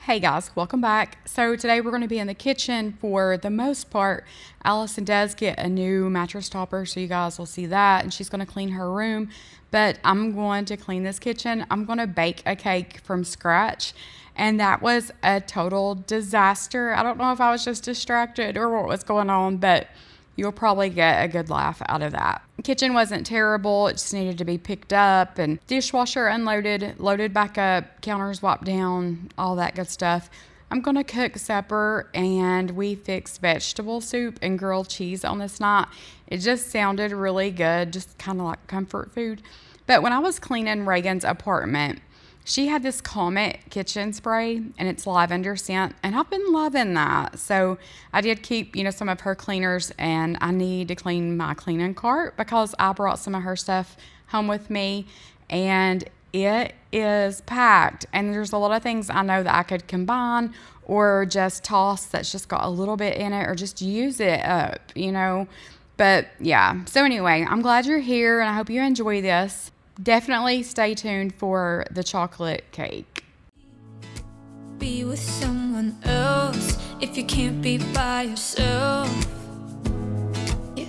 Hey guys, welcome back. So today we're going to be in the kitchen for the most part. Allison does get a new mattress topper, so you guys will see that, and she's going to clean her room. But I'm going to clean this kitchen. I'm going to bake a cake from scratch, and that was a total disaster. I don't know if I was just distracted or what was going on, but you'll probably get a good laugh out of that. Kitchen wasn't terrible. It just needed to be picked up, and dishwasher unloaded, loaded back up, counters wiped down, all that good stuff. I'm going to cook supper, and we fixed vegetable soup and grilled cheese on this night. It just sounded really good, just kind of like comfort food. But when I was cleaning Reagan's apartment, she had this Comet kitchen spray, and it's lavender scent, and I've been loving that. So I did keep, some of her cleaners, and I need to clean my cleaning cart because I brought some of her stuff home with me, and it is packed. And there's a lot of things I know that I could combine or just toss that's just got a little bit in it, or just use it up, But yeah, so anyway, I'm glad you're here, and I hope you enjoy this. Definitely stay tuned for the chocolate cake. Be with someone else if you can't be by yourself. Yeah,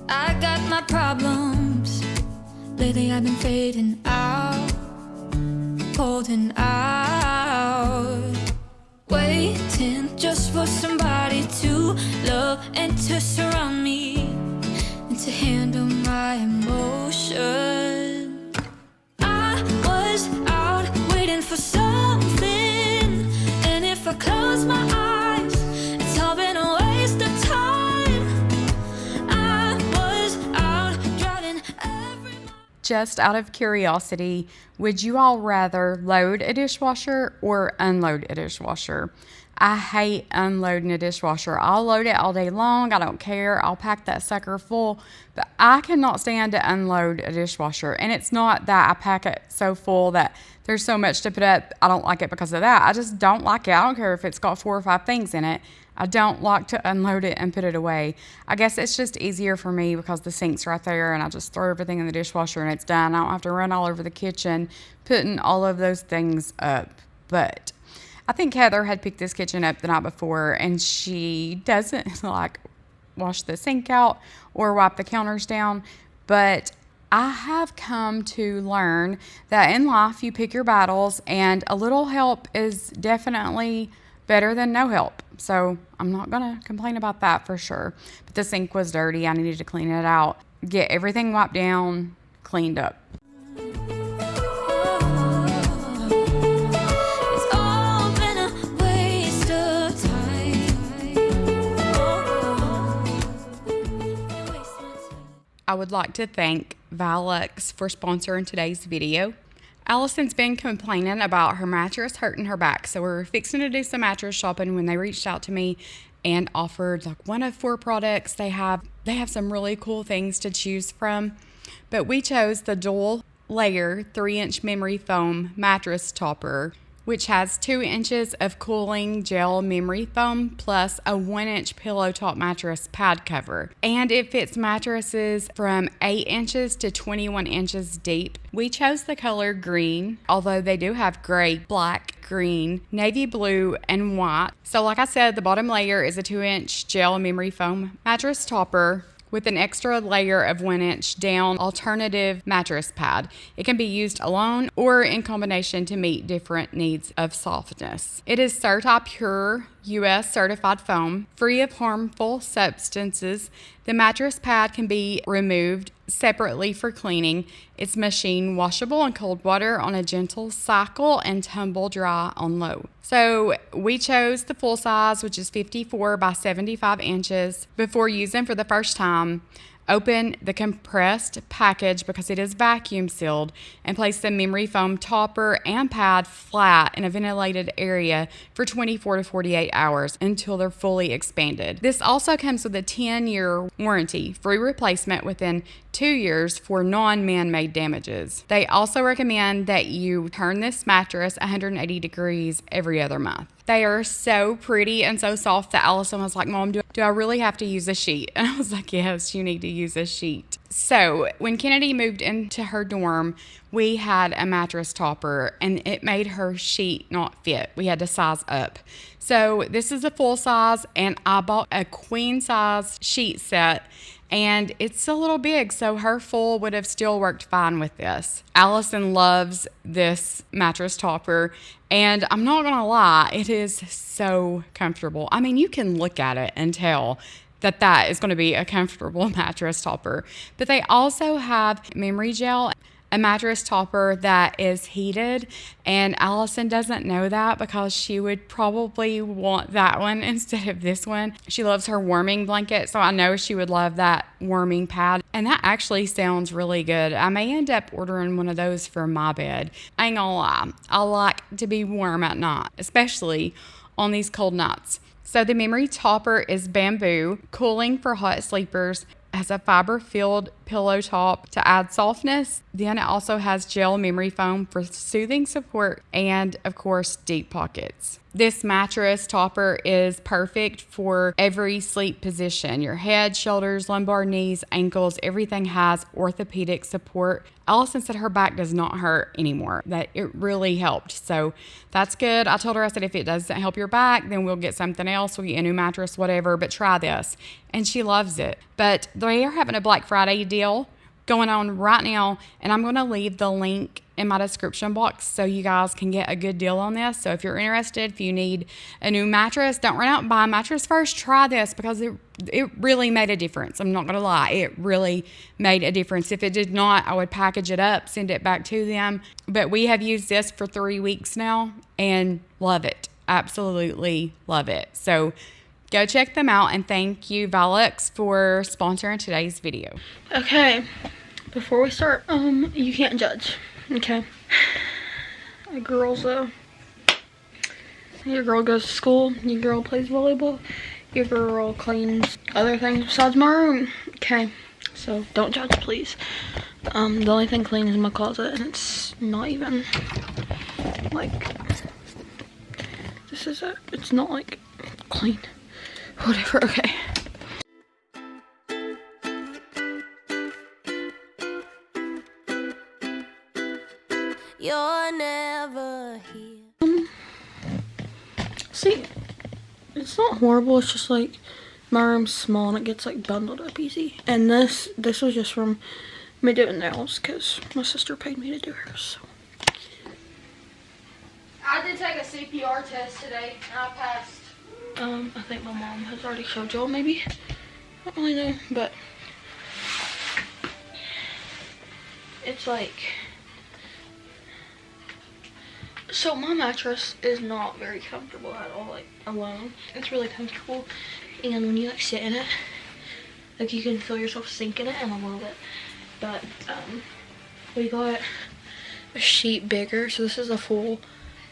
I got my problems. Lately I've been fading out, holding out, waiting just for somebody to love and to surround me and to handle my emotions. I was out waiting for something, and if I close my eyes, it's all been a waste of time. I was out driving every mile. Just out of curiosity, would you all rather load a dishwasher or unload a dishwasher? I hate unloading a dishwasher. I'll load it all day long. I don't care. I'll pack that sucker full. But I cannot stand to unload a dishwasher. And it's not that I pack it so full that there's so much to put up. I don't like it because of that. I just don't like it. I don't care if it's got 4 or 5 things in it. I don't like to unload it and put it away. I guess it's just easier for me because the sink's right there, and I just throw everything in the dishwasher and it's done. I don't have to run all over the kitchen putting all of those things up. But I think Heather had picked this kitchen up the night before, and she doesn't like wash the sink out or wipe the counters down. But I have come to learn that in life you pick your battles, and a little help is definitely better than no help. So I'm not going to complain about that for sure. But the sink was dirty. I needed to clean it out, get everything wiped down, cleaned up. I would like to thank Valux for sponsoring today's video. Allison's been complaining about her mattress hurting her back, so we're fixing to do some mattress shopping when they reached out to me and offered like one of 4 products. They have some really cool things to choose from, but we chose the dual layer 3-inch memory foam mattress topper, which has 2 inches of cooling gel memory foam plus a 1-inch pillow top mattress pad cover. And it fits mattresses from 8 inches to 21 inches deep. We chose the color green, although they do have gray, black, green, navy blue, and white. So like I said, the bottom layer is a 2-inch gel memory foam mattress topper with an extra layer of 1-inch down alternative mattress pad. It can be used alone or in combination to meet different needs of softness. It is Certi Pure U.S. certified foam, free of harmful substances. The mattress pad can be removed separately for cleaning. It's machine washable in cold water on a gentle cycle and tumble dry on low. So we chose the full size, which is 54 by 75 inches. Before using for the first time, open the compressed package because it is vacuum sealed, and place the memory foam topper and pad flat in a ventilated area for 24 to 48 hours until they're fully expanded. This also comes with a 10-year warranty, free replacement within 2 years for non-man-made damages. They also recommend that you turn this mattress 180 degrees every other month. They are so pretty and so soft that Allison was like, Mom, do I really have to use a sheet? And I was like, yes, you need to use a sheet. So when Kennedy moved into her dorm, we had a mattress topper and it made her sheet not fit. We had to size up. So this is a full size and I bought a queen size sheet set and it's a little big, so her full would have still worked fine with this. Allison loves this mattress topper and I'm not gonna lie, it is so comfortable. I mean, you can look at it and tell that is going to be a comfortable mattress topper. But they also have memory gel, a mattress topper that is heated, and Allison doesn't know that because she would probably want that one instead of this one. She loves her warming blanket, so I know she would love that warming pad, and that actually sounds really good. I may end up ordering one of those for my bed. I ain't gonna lie, I like to be warm at night, especially on these cold nights. So the memory topper is bamboo, cooling for hot sleepers, has a fiber-filled pillow top to add softness. Then it also has gel memory foam for soothing support and, of course, deep pockets. This mattress topper is perfect for every sleep position. Your head, shoulders, lumbar, knees, ankles, everything has orthopedic support. Allison said her back does not hurt anymore, that it really helped. So that's good. I told her, I said, if it doesn't help your back, then we'll get something else. We'll get a new mattress, whatever, but try this. And she loves it. But they are having a Black Friday deal going on right now, and I'm going to leave the link in my description box so you guys can get a good deal on this. So if you're interested, if you need a new mattress, don't run out and buy a mattress first. Try this because it really made a difference. I'm not going to lie. It really made a difference. If it did not, I would package it up, send it back to them. But we have used this for 3 weeks now and love it. Absolutely love it. So go check them out, and thank you, Valux, for sponsoring today's video. Okay, before we start, you can't judge, okay? Girls, though, your girl goes to school, your girl plays volleyball, your girl cleans other things besides my room, okay? So don't judge, please. The only thing clean is my closet, and it's not even, like, it's not, like, clean. Whatever, okay. You're never here. See, it's not horrible, it's just like my room's small and it gets like bundled up easy. And this was just from me doing nails because my sister paid me to do hers. So. I did take a CPR test today and I passed. I think my mom has already showed y'all, maybe. I don't really know, but it's like, so my mattress is not very comfortable at all, like alone. It's really comfortable, and when you like sit in it, like you can feel yourself sink in it, and I love it. But we got a sheet bigger, so this is a full,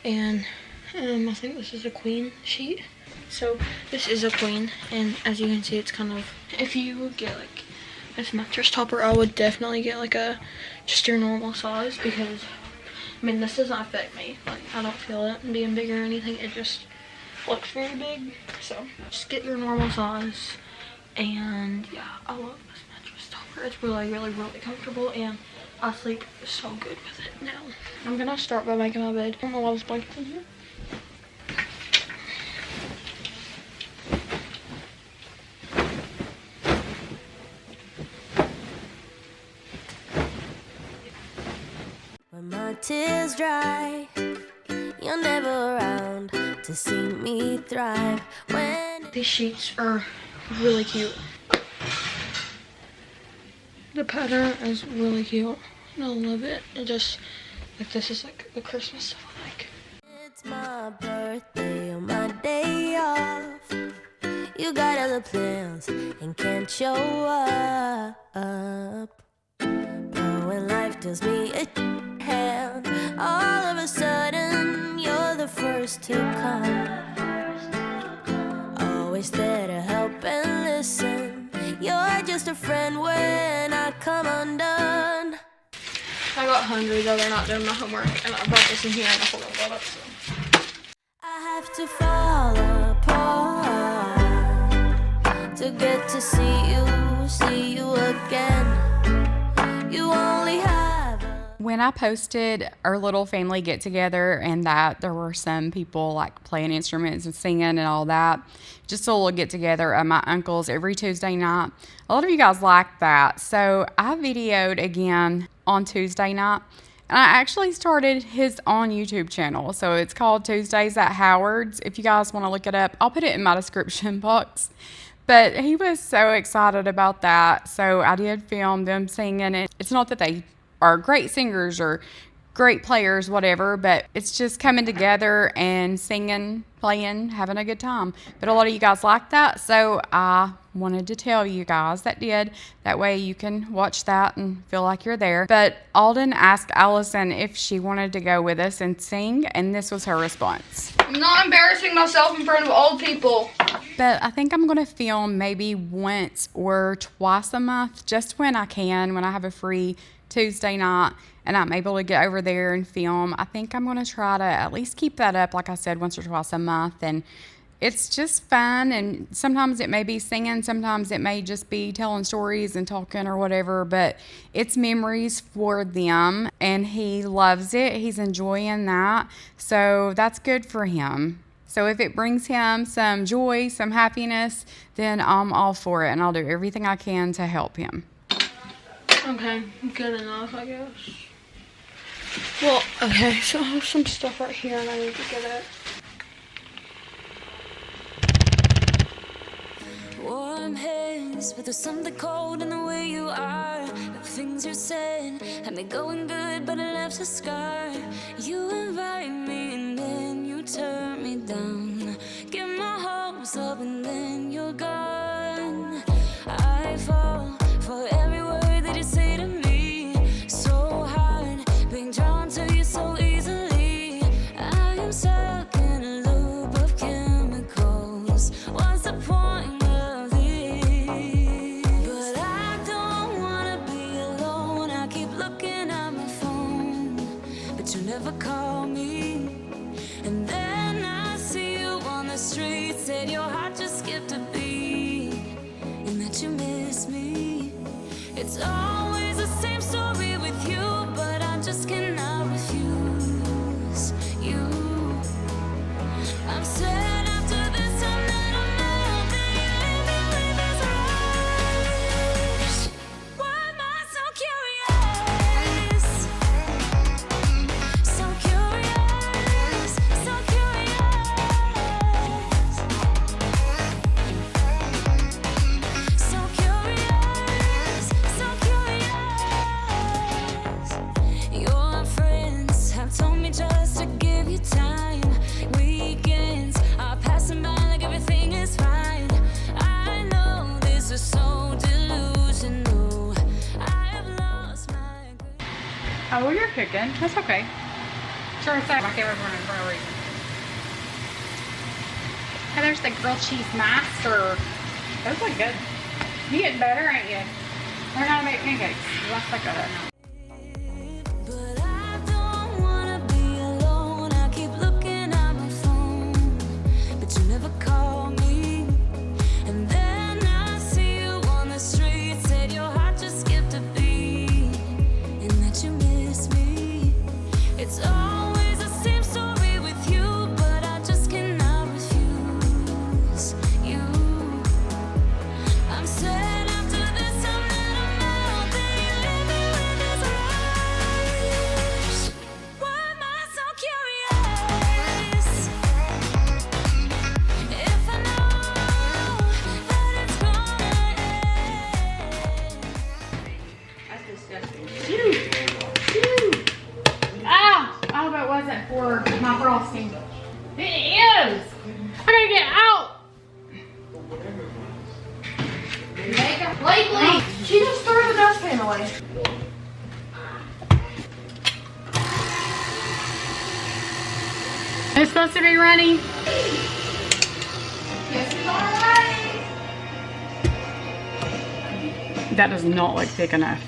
and I think this is a queen sheet. So this is a queen, and as you can see, it's kind of, if you get like this mattress topper, I would definitely get like just your normal size, because I mean, this doesn't affect me. Like, I don't feel it being bigger or anything. It just looks very big. So just get your normal size. And yeah, I love this mattress topper. It's really, really, really comfortable, and I sleep so good with it now. I'm gonna start by making my bed. I don't know why this blanket's in here. When my tears dry, you're never around to see me thrive. When these sheets are really cute. The pattern is really cute. I love it. It just, like, this is like the Christmas stuff I like. it's my birthday on my day off, you got other plans and can't show up. But when life deals me a hand, all of a sudden you're the first to come. Always there to help and listen. You're just a friend when I come undone. I got hungry though, they're not doing my homework, and I brought this in here and I forgot about it, so. I have to fall apart to get to see you again. When I posted our little family get together and that there were some people like playing instruments and singing and all that, just a little get together at my uncle's every Tuesday night, a lot of you guys liked that. So I videoed again on Tuesday night, and I actually started his own YouTube channel. So it's called Tuesdays at Howard's. If you guys want to look it up, I'll put it in my description box. But he was so excited about that. So I did film them singing it. It's not that they are great singers or great players, whatever, but it's just coming together and singing, playing, having a good time. But a lot of you guys like that, so I wanted to tell you guys that did. That way you can watch that and feel like you're there. But Alden asked Allison if she wanted to go with us and sing, and this was her response. I'm not embarrassing myself in front of old people. But I think I'm going to film maybe once or twice a month, just when I can, when I have a free Tuesday night and I'm able to get over there and film. I think I'm going to try to at least keep that up, like I said, once or twice a month. And it's just fun, and sometimes it may be singing, sometimes it may just be telling stories and talking or whatever, but it's memories for them, and he loves it. He's enjoying that, so that's good for him. So if it brings him some joy, some happiness, then I'm all for it, and I'll do everything I can to help him. Okay, good enough, I guess. Well, okay, so I have some stuff right here and I need to get it. Warm hands, but there's something cold in the way you are. The things you said had me going good, but it left a scar. You invite me and then you turn me down. Get my hopes up and then you're gone. I fall for every word that you say to me. So hard, being drawn to you so easily. I am stuck in a loop of chemicals. What's the point? You never call me, and then I see you on the street. Said your heart just skipped a beat, and that you miss me. It's always the same story with you, but I just cannot refuse you. I'm sad after this time that I'm out, that you leave me with this rush. Why am I so curious? So curious, so curious. So curious, so curious. Your friends have told me just to give you time. Weekends are passing by like everything is fine. I know this is so delusional. I have lost my grip. Oh, you're cooking. That's okay. Sure, it's my camera's running for no reason. Oh, there's the grilled cheese master. Those look good. You getting better, ain't you? Learn how to make pancakes. That's like a... But I don't wanna be alone. I keep looking at my phone, but you never call me. And then I see you on the street. Said your heart just skipped a beat, and that you miss me. It's always the same story with you, but I just cannot refuse you. I'm sad after this time that I'm out, that you leave me with this rush. Why am I so curious? If I know that it's gonna end. Ah! I hope it wasn't for my frosting. It is! I gotta get out! Blakely! She just threw the dustpan away. It's supposed to be running. Yes, it's alright. That does not look thick enough.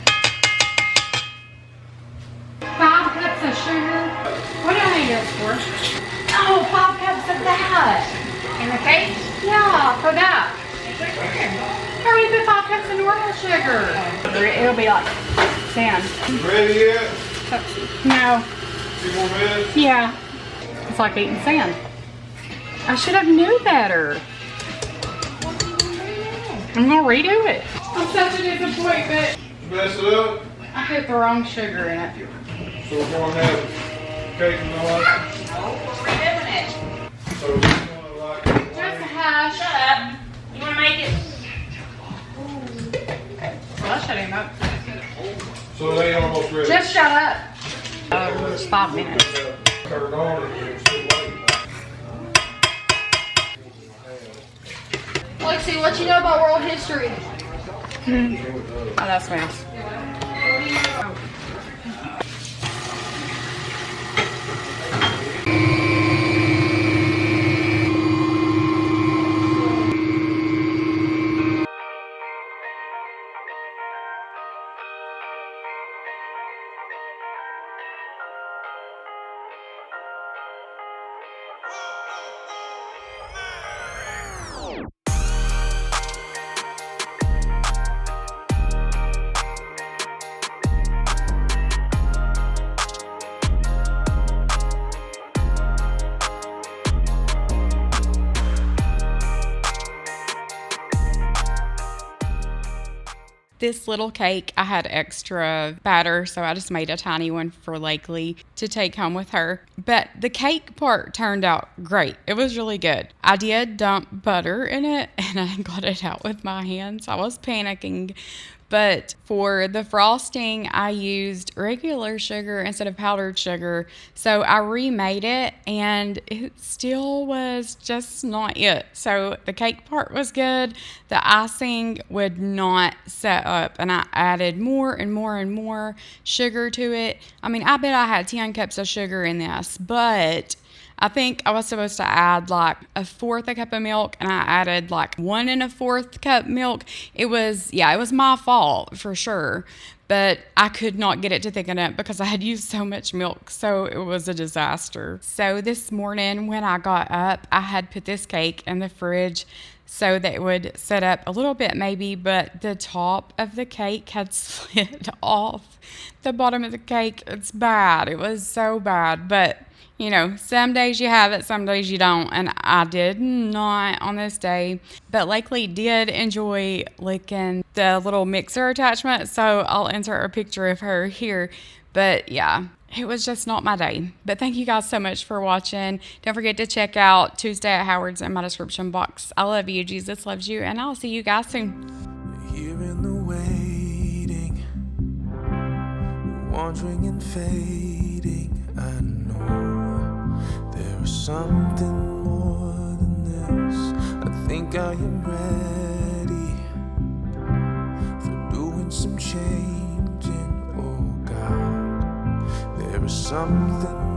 5 cups of sugar. What do I need this for? Oh, 5 cups of that. In the cake? Yeah, for that. Or we put 5 cups of normal sugar. It'll be like 10. Ready yet? No. 2 more minutes? Yeah. It's like eating sand. I should have knew better. I'm gonna redo it. I'm such a disappointment. Mess it up? I put the wrong sugar in it. So we're going to have cake and all that? No, we're redoing it. So we're going to like Just a hash. Shut up. You want to make it? Well, I shut him up. So they almost ready. Just shut up. It was 5 minutes. Turn on and it's too late. Lexi, what you know about world history? Oh, that smells. This little cake, I had extra batter, so I just made a tiny one for Lakely to take home with her. But the cake part turned out great. It was really good. I did dump butter in it, and I got it out with my hands. I was panicking. But for the frosting, I used regular sugar instead of powdered sugar. So I remade it, and it still was just not it. So the cake part was good. The icing would not set up, and I added more and more and more sugar to it. I mean, I bet I had 10 cups of sugar in this, but I think I was supposed to add like 1/4 cup of milk, and I added like 1 1/4 cup milk. It was my fault for sure, but I could not get it to thicken up because I had used so much milk, so it was a disaster. So this morning when I got up, I had put this cake in the fridge so that it would set up a little bit maybe, but the top of the cake had slid off the bottom of the cake. It's bad. It was so bad, but you know, some days you have it, some days you don't, and I did not on this day. But Lakely did enjoy licking the little mixer attachment, so I'll insert a picture of her here. But yeah, it was just not my day. But thank you guys so much for watching. Don't forget to check out Tuesday at Howard's in my description box. I love you. Jesus loves you, and I'll see you guys soon. Here in the waiting, wandering and fading, I know there's something more than this. I think I am ready for doing some changing. Oh God, there is something